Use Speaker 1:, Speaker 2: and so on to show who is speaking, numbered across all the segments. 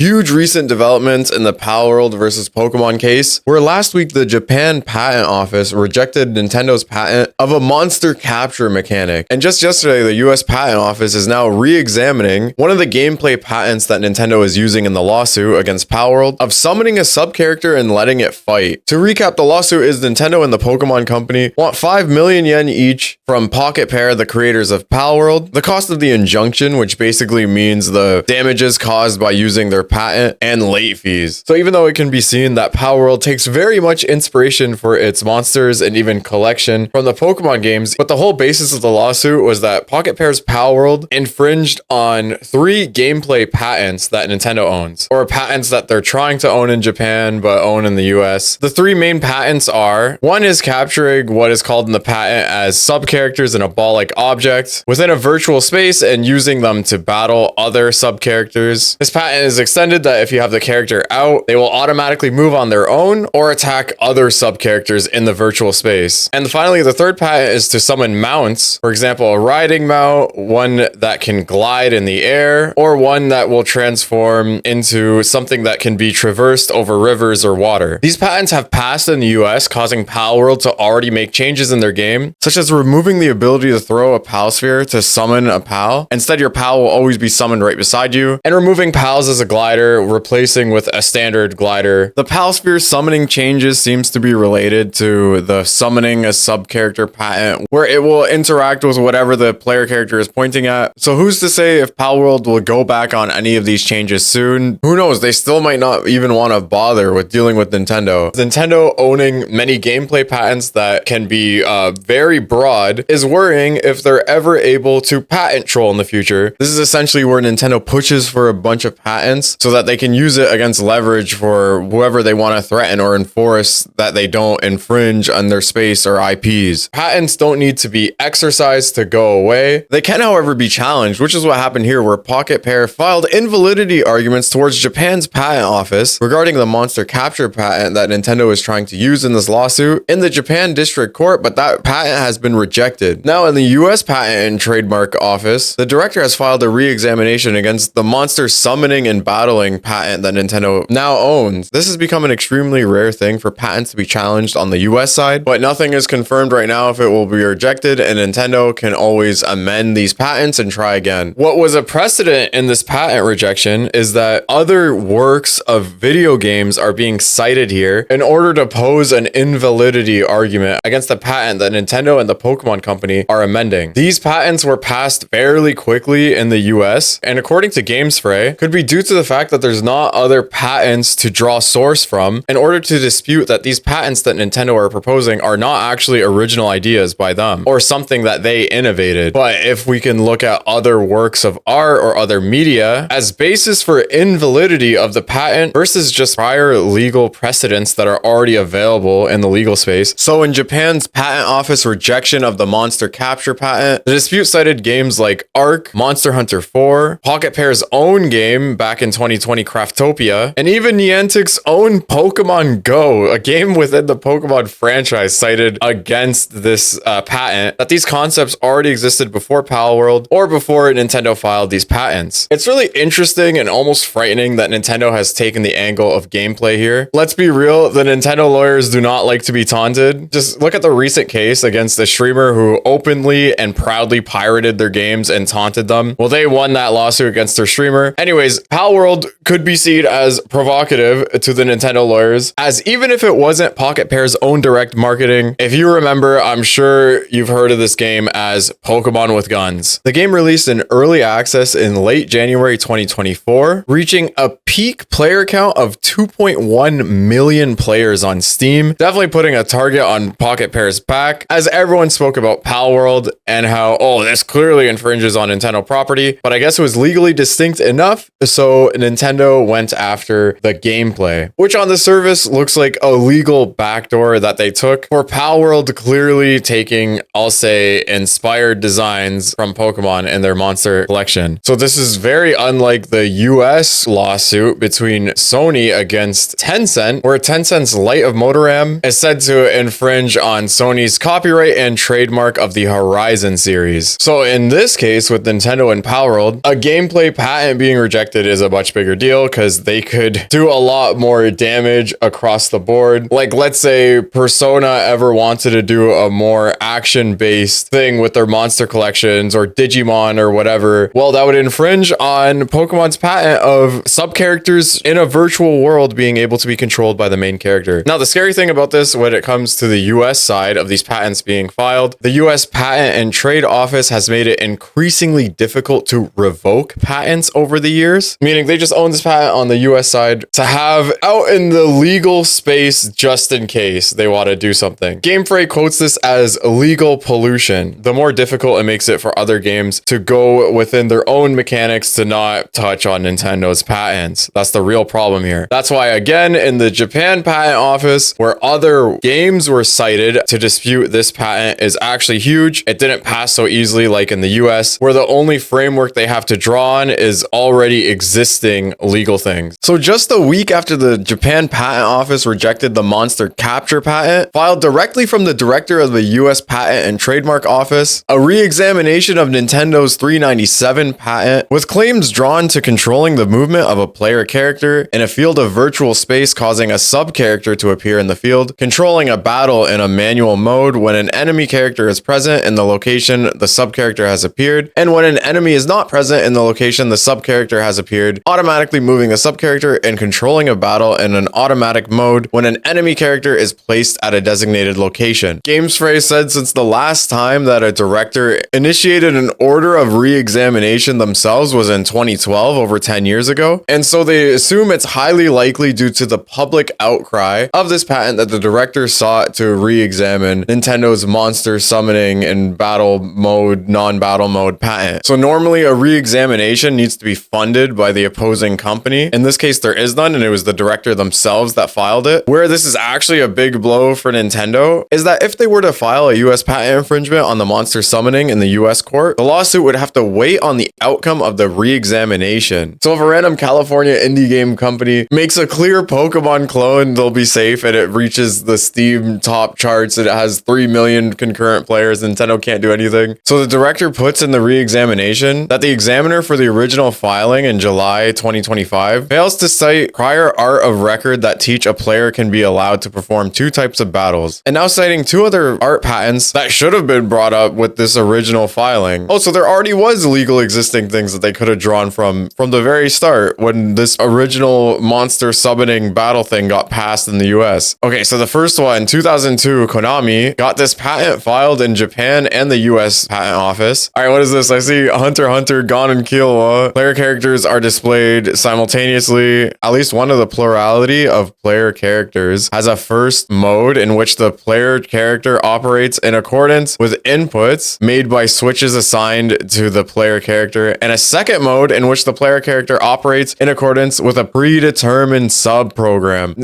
Speaker 1: Huge recent developments in the Palworld versus Pokemon case, where last week the Japan Patent Office rejected Nintendo's patent of a monster capture mechanic. And just yesterday, the US Patent Office is now re-examining one of the gameplay patents that Nintendo is using in the lawsuit against Palworld of summoning a sub-character and letting it fight. To recap, the lawsuit is Nintendo and the Pokemon Company want 5 million yen each from pocketpair, the creators of Palworld, the cost of the injunction, which basically means the damages caused by using their patent, and late fees. So even though it can be seen that Palworld takes very much inspiration for its monsters and even collection from the Pokemon games, but the whole basis of the lawsuit was that pocketpair's Palworld infringed on 3 gameplay patents that Nintendo owns, or patents that they're trying to own in Japan but own in the US. The 3 main patents are: one is capturing what is called in the patent as sub-characters in a ball-like object within a virtual space and using them to battle other sub-characters. This patent is extended that if you have the character out, they will automatically move on their own or attack other sub-characters in the virtual space. And finally, the third patent is to summon mounts, for example, a riding mount, one that can glide in the air, or one that will transform into something that can be traversed over rivers or water. These patents have passed in the US, causing Palworld to already make changes in their game, such as removing the ability to throw a Pal Sphere to summon a Pal. Instead, your Pal will always be summoned right beside you, and removing Pals as a glider, replacing with a standard glider. The Pal Sphere summoning changes seems to be related to the summoning a sub-character patent, where it will interact with whatever the player character is pointing at. So who's to say if Palworld will go back on any of these changes soon? Who knows? They still might not even want to bother with dealing with Nintendo. Nintendo owning many gameplay patents that can be very broad is worrying if they're ever able to patent troll in the future. This is essentially where Nintendo pushes for a bunch of patents so that they can use it against leverage for whoever they want to threaten or enforce that they don't infringe on their space or IPs. Patents don't need to be exercised to go away. They can, however, be challenged, which is what happened here, where pocketpair filed invalidity arguments towards Japan's patent office regarding the monster capture patent that Nintendo is trying to use in this lawsuit in the Japan District Court, but that patent has been rejected. Now, in the US Patent and Trademark Office, the director has filed a re-examination against the monster summoning and battling patent that Nintendo now owns. This has become an extremely rare thing for patents to be challenged on the US side, but nothing is confirmed right now if it will be rejected, and Nintendo can always amend these patents and try again. What was a precedent in this patent rejection is that other works of video games are being cited here in order to pose an invalidity argument against the patent that Nintendo and the Pokemon Company are amending. These patents were passed fairly quickly in the US, and according to GameSpray, could be due to the fact that there's not other patents to draw source from in order to dispute that these patents that Nintendo are proposing are not actually original ideas by them or something that they innovated. But if we can look at other works of art or other media as basis for invalidity of the patent versus just prior legal precedents that are already available in the legal space. So in Japan's patent office rejection of the monster capture patent, the dispute cited games like Ark, Monster Hunter 4, pocketpair's own game back in 2020, Craftopia, and even Niantic's own Pokemon Go, a game within the Pokemon franchise, cited against this patent that these concepts already existed before Palworld or before Nintendo filed these patents. It's really interesting and almost frightening that Nintendo has taken the angle of gameplay here. Let's be real, the Nintendo lawyers do not like to be taunted. Just look at the recent case against a streamer who openly and proudly pirated their games and taunted them. Well, they won that lawsuit against their streamer. Anyways, Palworld could be seen as provocative to the Nintendo lawyers, as even if it wasn't pocketpair's own direct marketing, if you remember, I'm sure you've heard of this game as Pokemon with Guns. The game released in early access in late January 2024, reaching a peak player count of 2.1 million players on Steam, definitely putting a target on pocketpair's back, as everyone spoke about Palworld and how, oh, this clearly infringes on Nintendo property, but I guess it was legally distinct enough, so Nintendo went after the gameplay, which on the surface looks like a legal backdoor that they took for Palworld, clearly taking, I'll say, inspired designs from Pokemon in their monster collection. So this is very unlike the US lawsuit between Sony against Tencent, where Tencent's Light of Motoram is said to infringe on Sony's copyright and trademark of the Horizon series. So in this case with Nintendo and Palworld, a gameplay patent being rejected is a much much bigger deal because they could do a lot more damage across the board. Like, let's say Persona ever wanted to do a more action-based thing with their monster collections or Digimon or whatever, well, that would infringe on Pokemon's patent of sub-characters in a virtual world being able to be controlled by the main character. Now, the scary thing about this when it comes to the US side of these patents being filed, the US Patent and Trade Office has made it increasingly difficult to revoke patents over the years, meaning they just own this patent on the US side to have out in the legal space just in case they want to do something. Game Freak quotes this as legal pollution. The more difficult it makes it for other games to go within their own mechanics to not touch on Nintendo's patents. That's the real problem here. That's why, again, in the Japan Patent Office, where other games were cited to dispute this patent is actually huge. It didn't pass so easily like in the US, where the only framework they have to draw on is already existing legal things. So just a week after the Japan Patent Office rejected the monster capture patent, filed directly from the director of the US Patent and Trademark Office, a re-examination of Nintendo's 397 patent with claims drawn to controlling the movement of a player character in a field of virtual space, causing a sub-character to appear in the field, controlling a battle in a manual mode when an enemy character is present in the location the sub-character has appeared, and when an enemy is not present in the location the sub-character has appeared, automatically moving the sub-character and controlling a battle in an automatic mode when an enemy character is placed at a designated location. GamesFrey said since the last time that a director initiated an order of re-examination themselves was in 2012, over 10 years ago, and so they assume it's highly likely due to the public outcry of this patent that the director sought to re-examine Nintendo's monster summoning and battle mode, non-battle mode patent. So normally a re-examination needs to be funded by the opposing company. In this case, there is none, and it was the director themselves that filed it. Where this is actually a big blow for Nintendo is that if they were to file a US patent infringement on the monster summoning in the US court, the lawsuit would have to wait on the outcome of the re-examination. So if a random California indie game company makes a clear Pokemon clone, they'll be safe, and it reaches the Steam top charts, it has 3 million concurrent players, Nintendo can't do anything. So the director puts in the re-examination that the examiner for the original filing in July 2025 fails to cite prior art of record that teach a player can be allowed to perform 2 types of battles, and now citing 2 other art patents that should have been brought up with this original filing. Oh, so there already was legal existing things that they could have drawn from the very start when this original monster summoning battle thing got passed in the US. Okay, so the first one, 2002, Konami got this patent filed in Japan and the US Patent Office. All right, what is this? I see Hunter x Hunter, Gon and Killua. Player characters are displayed simultaneously. At least one of the plurality of player characters has a first mode in which the player character operates in accordance with inputs made by switches assigned to the player character, and a second mode in which the player character operates in accordance with a predetermined sub-program.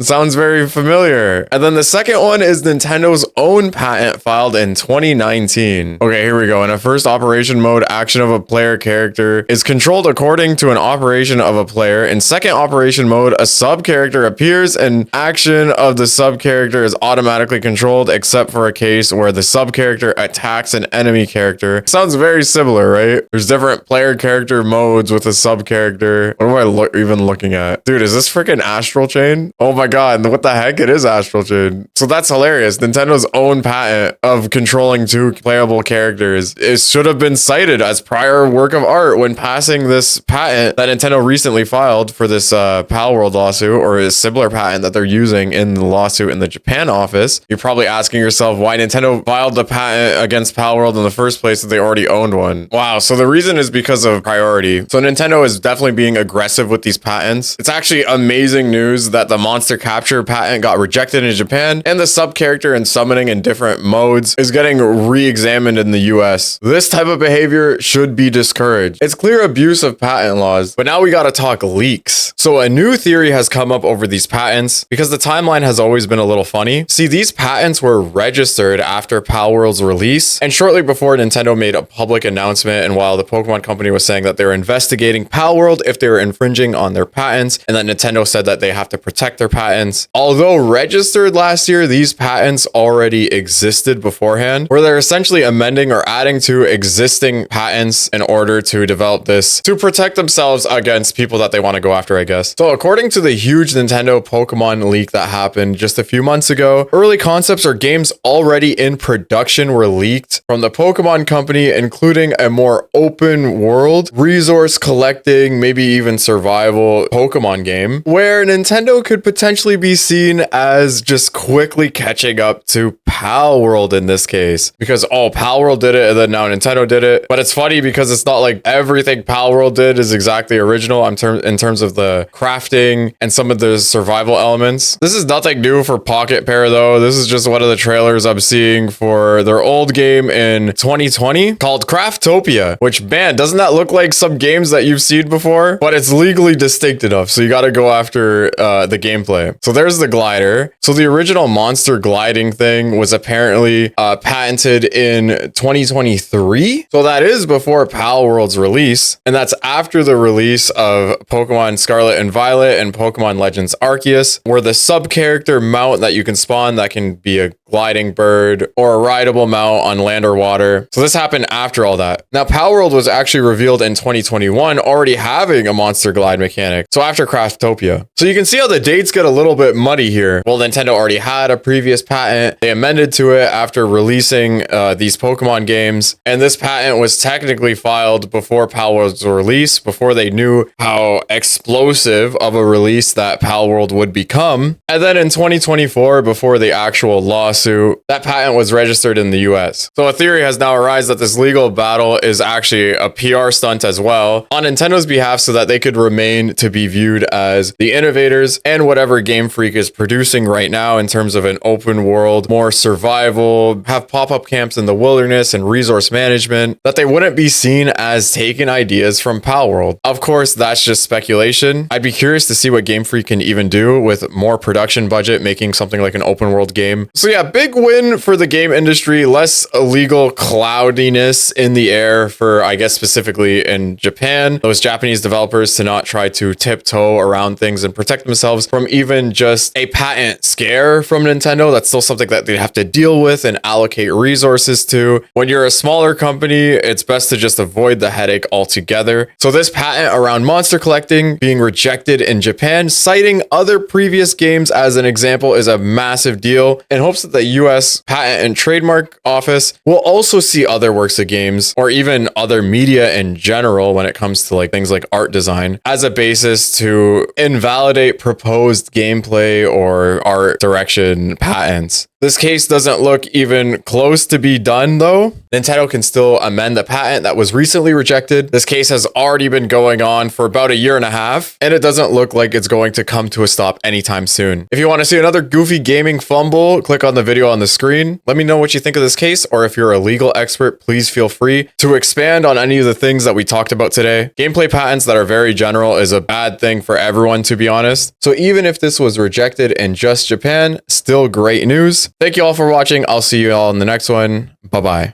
Speaker 1: Sounds very familiar. And then the second one is Nintendo's own patent filed in 2019. Okay, here we go. In a first operation mode, action of a player character is controlled according to an operation of a player. In second operation mode, a sub-character appears and action of the sub-character is automatically controlled except for a case where the sub-character attacks an enemy character. Sounds very similar, right? There's different player character modes with a sub-character. What am I even looking at? Dude, is this freaking Astral Chain? Oh my god, what the heck? It is Astral Chain. So that's hilarious. Nintendo's own patent of controlling 2 playable characters. It should have been cited as prior work of art when passing this patent that Nintendo recently filed for this Palworld lawsuit, or a similar patent that they're using in the lawsuit in the Japan office. You're probably asking yourself why Nintendo filed the patent against Palworld in the first place if they already owned one. Wow, so the reason is because of priority. So Nintendo is definitely being aggressive with these patents. It's actually amazing news that the monster capture patent got rejected in Japan, and the sub-character and summoning in different modes is getting re-examined in the US. This type of behavior should be discouraged. It's clear abuse of patent laws, but now we gotta talk leaks. So a new theory has come up over these patents because the timeline has always been a little funny. See, these patents were registered after Palworld's release and shortly before Nintendo made a public announcement, and while the Pokemon company was saying that they were investigating Palworld if they were infringing on their patents, and that Nintendo said that they have to protect their patents. Although registered last year, these patents already existed beforehand, where they're essentially amending or adding to existing patents in order to develop this to protect themselves against people that they want to go after, I guess. So according to the huge Nintendo Pokemon leak that happened just a few months ago, early concepts or games already in production were leaked from the Pokemon company, including a more open world, resource collecting, maybe even survival Pokemon game, where Nintendo could potentially be seen as just quickly catching up to Palworld in this case. Because, oh, Palworld did it and then now Nintendo did it. But it's funny because it's not like everything Palworld did is exactly original in terms of the crafting and some of the survival elements. This is nothing new for pocketpair though. This is just one of the trailers I'm seeing for their old game in 2020 called Craftopia, which, man, doesn't that look like some games that you've seen before? But it's legally distinct enough, so you got to go after the gameplay. So there's the glider. So the original monster gliding thing was apparently patented in 2023. So that is before Palworld's release, and that's after the release of Pokemon Scarlet and Violet and Pokemon Legends Arceus, where the sub-character mount that you can spawn that can be a gliding bird or a rideable mount on land or water. So this happened after all that. Now, Palworld was actually revealed in 2021, already having a monster glide mechanic. So after Craftopia. So you can see how the dates get a little bit muddy here. Well, Nintendo already had a previous patent. They amended to it after releasing these Pokemon games. And this patent was technically filed before Palworld's release, before they knew how explosive of a release that Palworld would become. And then in 2024, before the actual lawsuit, that patent was registered in the US. So a theory has now arisen that this legal battle is actually a PR stunt as well on Nintendo's behalf, so that they could remain to be viewed as the innovators and whatever Game Freak is producing right now in terms of an open world, more survival, have pop-up camps in the wilderness and resource management, that they wouldn't be seen as taking ideas from Palworld. Of course, that's just speculation. I'd be curious to see what Game Freak can even do with more production budget, making something like an open world game. So yeah, big win for the game industry, less illegal cloudiness in the air for, I guess, specifically in Japan, those Japanese developers to not try to tiptoe around things and protect themselves from even just a patent scare from Nintendo. That's still something that they have to deal with and allocate resources to. When you're a smaller company, it's best to just avoid the headache altogether. So this patent around monster collecting being rejected in Japan, citing other previous games as an example, is a massive deal, in hopes that the US Patent and Trademark Office will also see other works of games or even other media in general when it comes to like things like art design as a basis to invalidate proposed gameplay or art direction patents. This case doesn't look even close to be done though. Nintendo can still amend the patent that was recently rejected. This case has already been going on for about a year and a half, and it doesn't look like it's going to come to a stop anytime soon. If you want to see another goofy gaming fumble, click on the video on the screen. Let me know what you think of this case, or if you're a legal expert, please feel free to expand on any of the things that we talked about today. Gameplay patents that are very general is a bad thing for everyone, to be honest. So even if this was rejected in just Japan, still great news. Thank you all for watching. I'll see you all in the next one. Bye-bye.